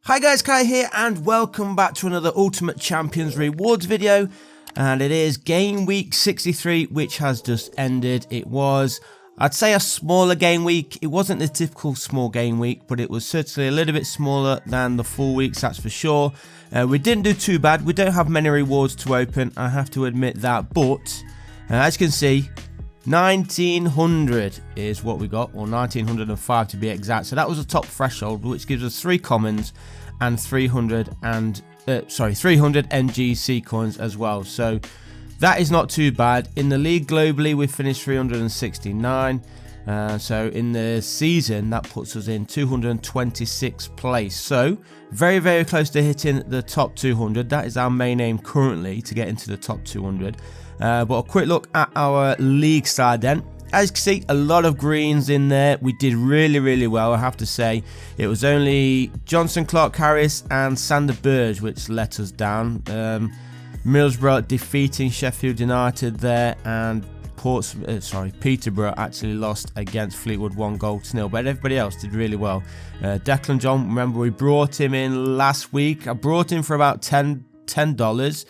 Hi guys, Kai here and welcome back to another Ultimate Champions Rewards video, and it is game week 63 which has just ended. It was, I'd say, a smaller game week. It wasn't the typical small game week, but it was certainly a little bit smaller than the full weeks, that's for sure. We didn't do too bad. We don't have many rewards to open, I have to admit that, but as you can see, 1900 is what we got, or 1905 to be exact. So that was a top threshold, which gives us 3 commons and 300 MGC coins as well. So that is not too bad. In the league globally, we finished 369. So in the season, that puts us in 226th place. So very, very close to hitting the top 200. That is our main aim currently, to get into the top 200. But a quick look at our league side then. As you can see, a lot of greens in there. We did really, really well, I have to say. It was only Johnson, Clark Harris and Sander Burge which let us down. Middlesbrough defeating Sheffield United there, and Peterborough actually lost against Fleetwood 1-0, but everybody else did really well. Declan John, remember we brought him in last week. I brought him for about $10.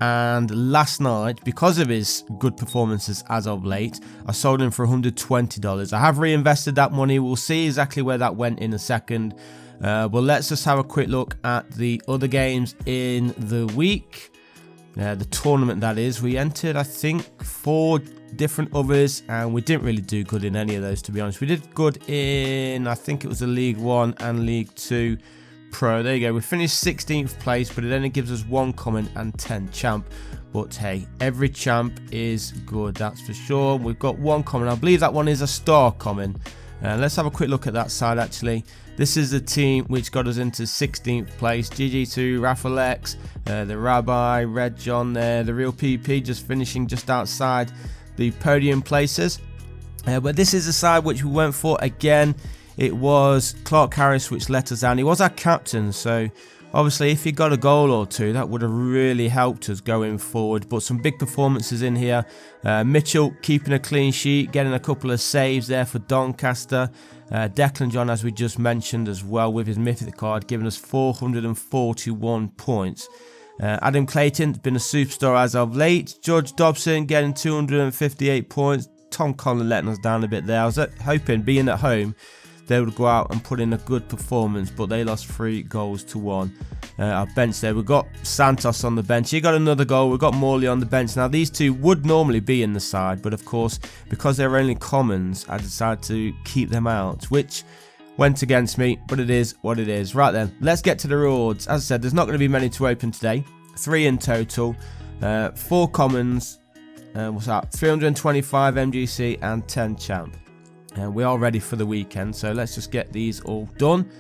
And last night, because of his good performances as of late, I sold him for $120. I have reinvested that money. We'll see exactly where that went in a second. But let's just have a quick look at the other games in the week. The tournament, that is. We entered, I think, 4 different others, and we didn't really do good in any of those, to be honest. We did good in, I think it was the League 1 and League 2 Pro. There you go. We finished 16th place, but it only gives us 1 common and 10 champ. But hey, every champ is good, that's for sure. We've got 1 common. I believe that one is a star common. Let's have a quick look at that side actually. This is the team which got us into 16th place. GG2, Raffle X, the Rabbi, Red John there, the Real PP just finishing just outside the podium places. But this is the side which we went for again. It was Clark Harris which let us down. He was our captain, so obviously if he got a goal or 2, that would have really helped us going forward. But some big performances in here. Mitchell keeping a clean sheet, getting a couple of saves there for Doncaster. Declan John, as we just mentioned as well, with his mythic card, giving us 441 points. Adam Clayton been a superstar as of late. George Dobson getting 258 points. Tom Conlon letting us down a bit there. I was hoping, being at home, they would go out and put in a good performance, but they lost 3-1. Our bench there, we've got Santos on the bench. He got another goal. We've got Morley on the bench. Now, these two would normally be in the side, but of course, because they're only commons, I decided to keep them out, which went against me, but it is what it is. Right then, let's get to the rewards. As I said, there's not going to be many to open today. 3 in total. 4 commons. What's that? 325 MGC and 10 champ. And we are ready for the weekend, so let's just get these all done,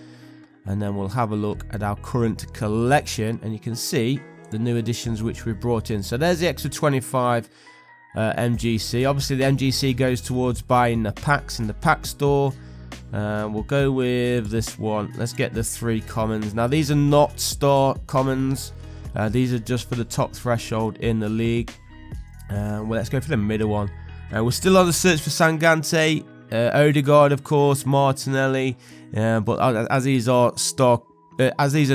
and then we'll have a look at our current collection, and you can see the new additions which we brought in. So there's the extra 25 MGC. Obviously the MGC goes towards buying the packs in the pack store. We'll go with this one. Let's get the 3 commons. Now these are not star commons, these are just for the top threshold in the league. Well, let's go for the middle one. We're still on the search for Sangante, Odegaard, of course, Martinelli, but as these are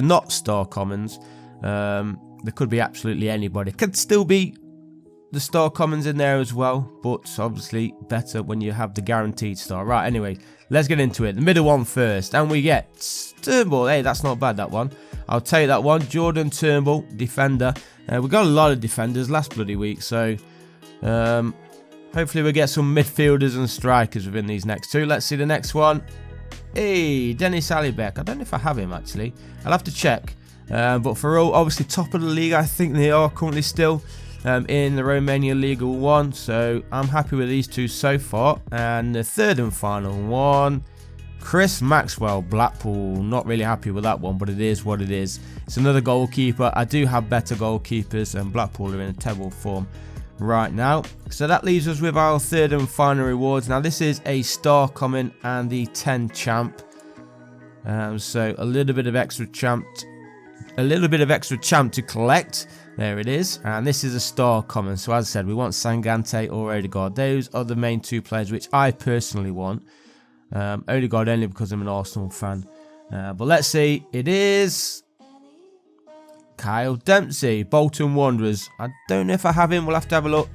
not star commons, there could be absolutely anybody. Could still be the star commons in there as well, but obviously better when you have the guaranteed star. Right, anyway, let's get into it. The middle one first, and we get Turnbull. Hey, that's not bad, that one. I'll take that one. Jordan Turnbull, defender. We got a lot of defenders last bloody week, so hopefully we'll get some midfielders and strikers within these next 2. Let's see the next one. Hey, Dennis Alibek. I don't know if I have him actually. I'll have to check. But for all, obviously top of the league, I think they are currently still in the Romania Liga 1. So I'm happy with these 2 so far. And the 3rd and final one, Chris Maxwell, Blackpool. Not really happy with that one, but it is what it is. It's another goalkeeper. I do have better goalkeepers, and Blackpool are in a terrible form right now. So that leaves us with our 3rd and final rewards. Now this is a star common and the 10 champ. So a little bit of extra champ to collect. There it is. And this is a star common. So as I said, we want Sangante or Odegaard. Those are the main 2 players which I personally want. Odegaard only because I'm an Arsenal fan. But let's see. It is Kyle Dempsey, Bolton Wanderers. I don't know if I have him. We'll have to have a look.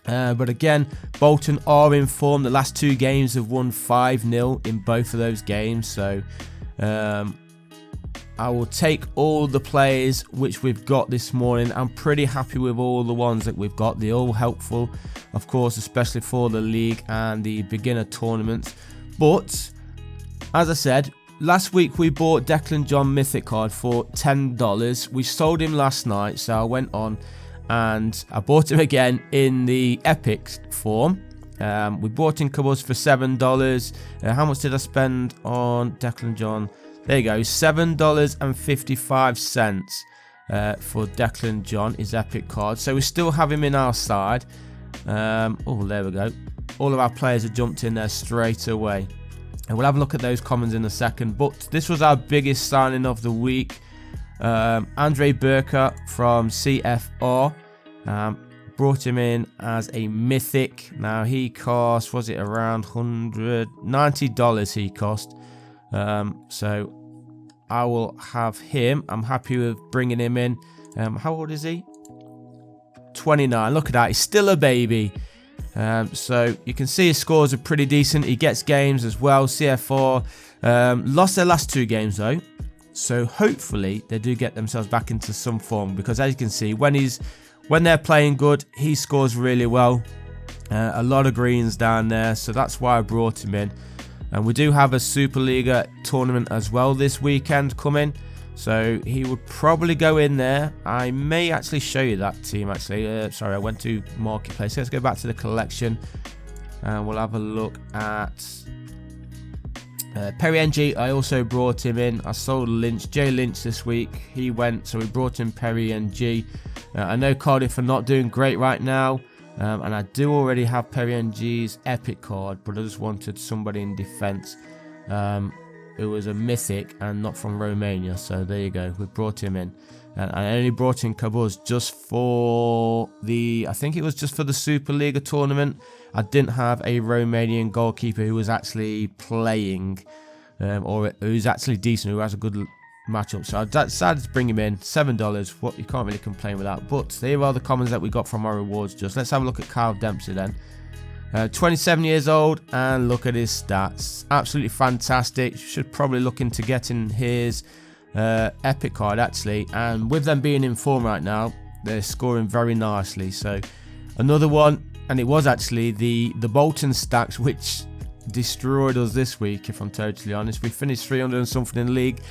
But again, Bolton are in form. The last 2 games have won 5-0 in both of those games. So I will take all the players which we've got this morning. I'm pretty happy with all the ones that we've got. They're all helpful, of course, especially for the league and the beginner tournaments. But as I said, last week we bought Declan John Mythic card for $10. We sold him last night, so I went on and I bought him again in the Epic form. We bought in Cobbles for $7. How much did I spend on Declan John? There you go, $7.55 for Declan John, his Epic card. So we still have him in our side. Oh, there we go. All of our players have jumped in there straight away. And we'll have a look at those commons in a second. But this was our biggest signing of the week. Andre Burka from CFR. Brought him in as a mythic. Now he cost, was it around $190 he cost. So I will have him. I'm happy with bringing him in. How old is he? 29. Look at that. He's still a baby. So you can see his scores are pretty decent. He gets games as well. CF4 lost their last 2 games though. So hopefully they do get themselves back into some form, because as you can see, when they're playing good, he scores really well. A lot of greens down there. So that's why I brought him in. And we do have a Superliga tournament as well this weekend coming. So he would probably go in there. I may actually show you that team actually. Sorry, I went to Marketplace. Let's go back to the collection. And we'll have a look at Perry NG. I also brought him in. I sold Lynch, Jay Lynch this week. He went, so we brought in Perry NG. I know Cardiff are not doing great right now. And I do already have Perry NG's Epic card, but I just wanted somebody in defence. It was a mythic and not from Romania, so there you go. We brought him in, and I only brought in Kabuz just for I think it was just for the Superliga tournament. I didn't have a Romanian goalkeeper who was actually playing, or who's actually decent, who has a good matchup. So I decided to bring him in. $7. What, you can't really complain with that. But here are the commons that we got from our rewards. Just let's have a look at Kyle Dempsey then. 27 years old, and look at his stats. Absolutely fantastic. Should probably look into getting his Epic card actually. And with them being in form right now, they're scoring very nicely. So another one, and it was actually the Bolton stacks which destroyed us this week, if I'm totally honest. We finished 300 and something in the league.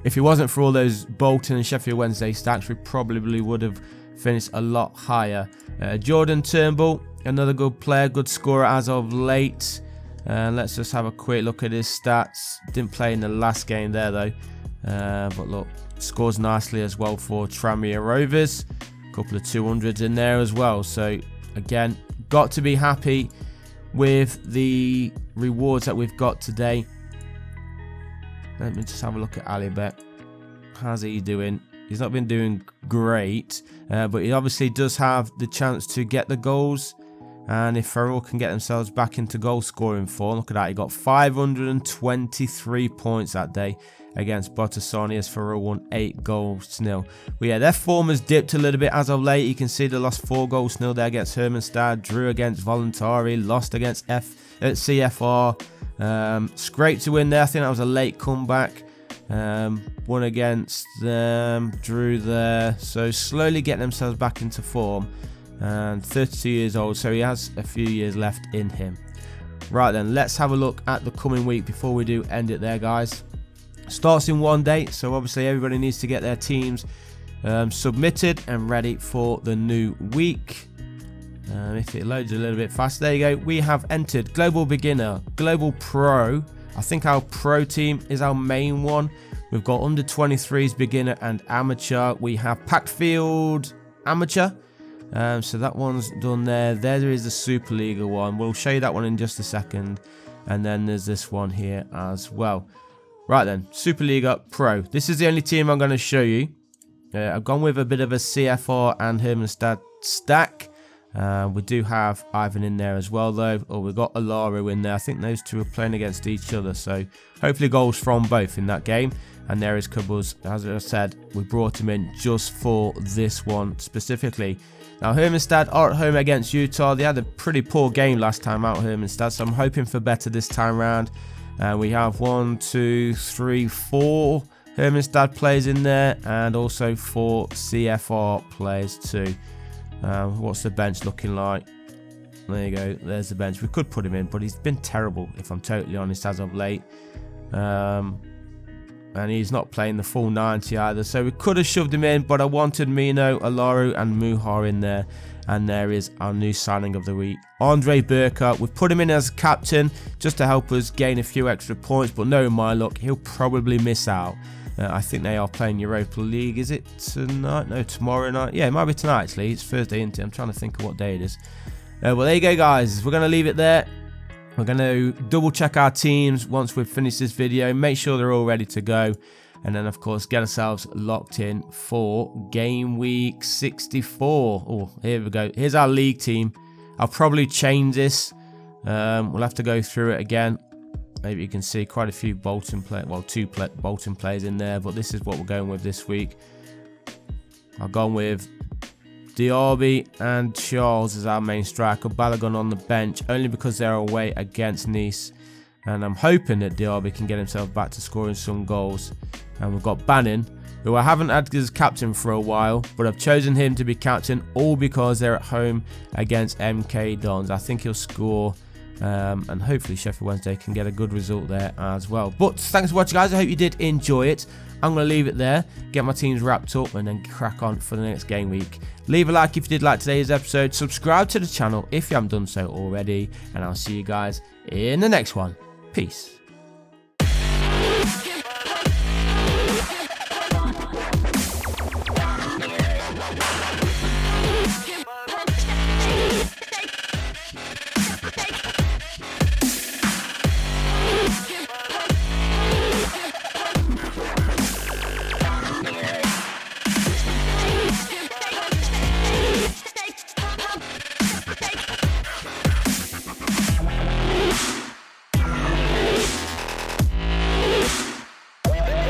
If it wasn't for all those Bolton and Sheffield Wednesday stacks, we probably would have finished a lot higher. Jordan Turnbull, another good player, good scorer as of late. Let's just have a quick look at his stats. Didn't play in the last game there though. But look, scores nicely as well for Tranmere Rovers. A couple of 200s in there as well. So again, got to be happy with the rewards that we've got today. Let me just have a look at Alibek. How's he doing? He's not been doing great, but he obviously does have the chance to get the goals. And if Ferrell can get themselves back into goal scoring form, look at that. He got 523 points that day against Botasani as Ferrell won 8-0. But yeah, their form has dipped a little bit as of late. You can see they lost 4-0 there against Hermannstad, drew against Voluntari, lost against CFR. Scraped to win there. I think that was a late comeback. Won against them, drew there. So slowly getting themselves back into form. And 32 years old, so he has a few years left in him. Right then, let's have a look at the coming week before we do end it there, guys. Starts in one day, so obviously everybody needs to get their teams submitted and ready for the new week. If it loads a little bit fast, there you go. We have entered Global Beginner, Global Pro. I think our Pro team is our main one. We've got under 23s, Beginner and Amateur. We have Packed Field Amateur. So that one's done there. There is the Superliga one. We'll show you that one in just a second. And then there's this one here as well. Right then, Superliga Pro. This is the only team I'm going to show you. I've gone with a bit of a CFR and Hermannstad stack. We do have Ivan in there as well though, or we've got Alaru in there. I think those two are playing against each other, so hopefully goals from both in that game. And there is Kubbles. As I said, we brought him in just for this one specifically. Now Hermannstad are at home against Utah. They had a pretty poor game last time out, Hermannstad, so I'm hoping for better this time round. We have 1, 2, 3, 4 Hermannstad players in there, and also 4 CFR players too. What's the bench looking like? There you go, there's the bench. We could put him in, but he's been terrible, if I'm totally honest, as of late. And he's not playing the full 90 either, so we could have shoved him in, but I wanted Mino, Alaru and Muhar in there. And there is our new signing of the week, Andre Burkhardt. We've put him in as captain just to help us gain a few extra points, but knowing my luck, he'll probably miss out. I think they are playing Europa League. Is it tonight? No, tomorrow night. Yeah, it might be tonight actually. It's Thursday, isn't it? I'm trying to think of what day it is. Well, there you go, guys. We're going to leave it there. We're going to double check our teams once we've finished this video. Make sure they're all ready to go. And then, of course, get ourselves locked in for game week 64. Oh, here we go. Here's our league team. I'll probably change this. We'll have to go through it again. Maybe you can see quite a few Bolton players. Well, 2 Bolton players in there. But this is what we're going with this week. I've gone with Diaby and Charles as our main striker. Balogun on the bench, only because they're away against Nice. And I'm hoping that Diaby can get himself back to scoring some goals. And we've got Bannon, who I haven't had as captain for a while, but I've chosen him to be captain all because they're at home against MK Dons. I think he'll score, and hopefully Sheffield Wednesday can get a good result there as well. But thanks for watching, guys. I hope you did enjoy it. I'm going to leave it there, get my teams wrapped up, and then crack on for the next game week. Leave a like if you did like today's episode. Subscribe to the channel if you haven't done so already, and I'll see you guys in the next one. Peace.